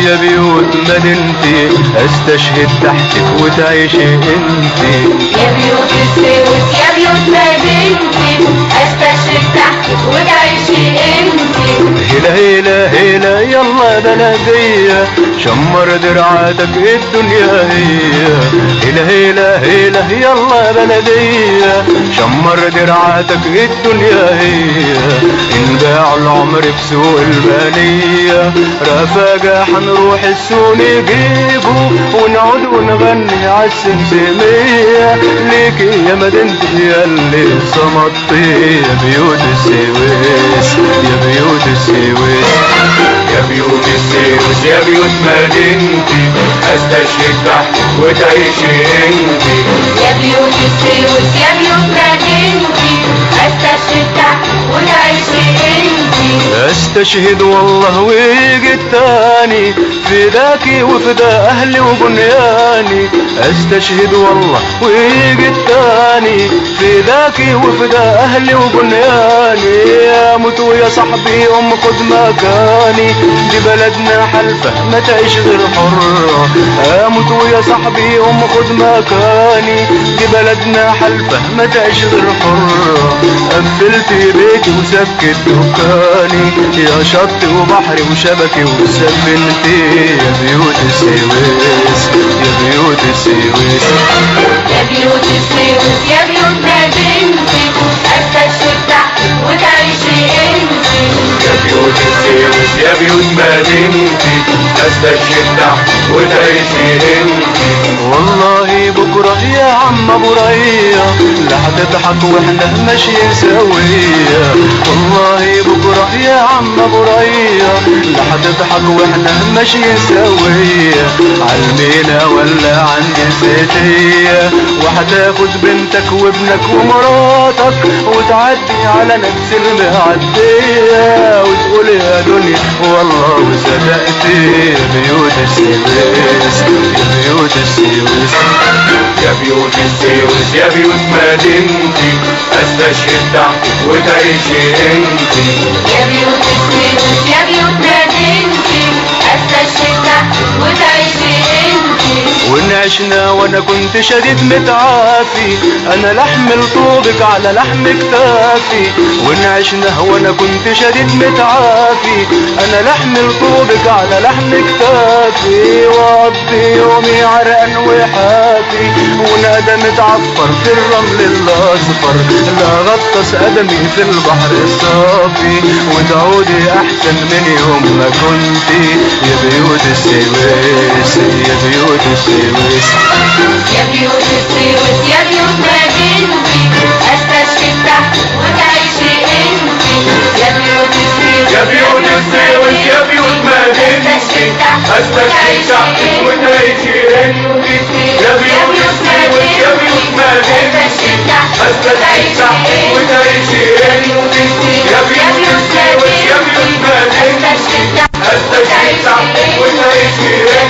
يا بيوت مدينتي استشهد تحتك وتعيشي انتي. يا بيوت السويس يا بيوت مدينتي استشهد تحتك وتعيشي انتي. هلا هلا هلا يلا بلدية شمر درعاتك الدنيا هي. هلا هلا هلا يلا بلدية شمر درعاتك الدنيا هي. انباع العمر في سوق البلية رفاقة حنروح السوق نجيبه ونقعد ونغني عالسمسمية ليكي يا مدينتي يا اللي صمتي. يا بيوت السويس يا بيوت السويس يا بيوت السويس يا بيوت مدينتي استشهد تحتك وتعيشي انتي. يا بيوت السويس يا بيوت مدينتي استشهد تحتك وتعيشي انتي. استشهد والله ويجي التاني فداكي وفدا اهلي وبنياني. استشهد والله ويجي التاني فداكي وفدا اهلي وبنياني. اموت ويا صاحبي خد مكاني دي بلدنا حلفة ما تعيش غير حرة. اموت ويا صاحبي خد مكاني دي بلدنا حلفة ما تعيش غير حرة. قفلت بيتي وسكت دكاني يا شط وبحري وشبكي وسفنتي. يا بيوت السويس يا بيوت السويس يا بيوت السويس يا بيوت مدينتي استشهد تحتك وتعيشي انتي. يا بيوت السويس يا بيوت مدينتي استشهد تحتك وتعيشي انتي. والله بكرة يا عم ابو ريا لا هتضحك واحنا ماشيين سوية. والله بكرة يا عم ابو ريا لا هتضحك واحنا ماشيين سوية. عالمينا ولا عند الزيتية وهتاخد بنتك وابنك ومراتك وتعدي على نفس المعدية وتقول يا دنيا والله وصدقتي. يا بيوت السويس يا بيوت السويس يا بيوت السويس يا بيوت مدينتي استشهد تحتك وتعيشي انتي. يا بيوت السويس يا بيوت مدينتي استشهد تحتك وتعيشي انتي. وان عشنا وانا كنت شديد متعافي انا لحم طوبك على لحم كتافي. وان عشنا وانا كنت شديد متعافي انا لحم طوبك على لحم كتافي. واقضي يومي عرقان وحافي وندى متعفر في الرمل الاصفر لا غطس قدمي في البحر الصافي وتعودي احسن من يوم ما كنتي. يا بيوت السويس يا بيوت السويس يا بيوت السويس يا بيوت مدينتي استشهد تحتك وتعيشي انتي. يا بيوت السويس يا بيوت السويس يا بيوت مدينتي استشهد تحتك وتعيشي انتي. يا بيوت السويس يا بيوت مدينتي استشهد تحتك وتعيشي انتي. يا بيوت السويس يا بيوت مدينتي استشهد تحتك وتعيشي انتي.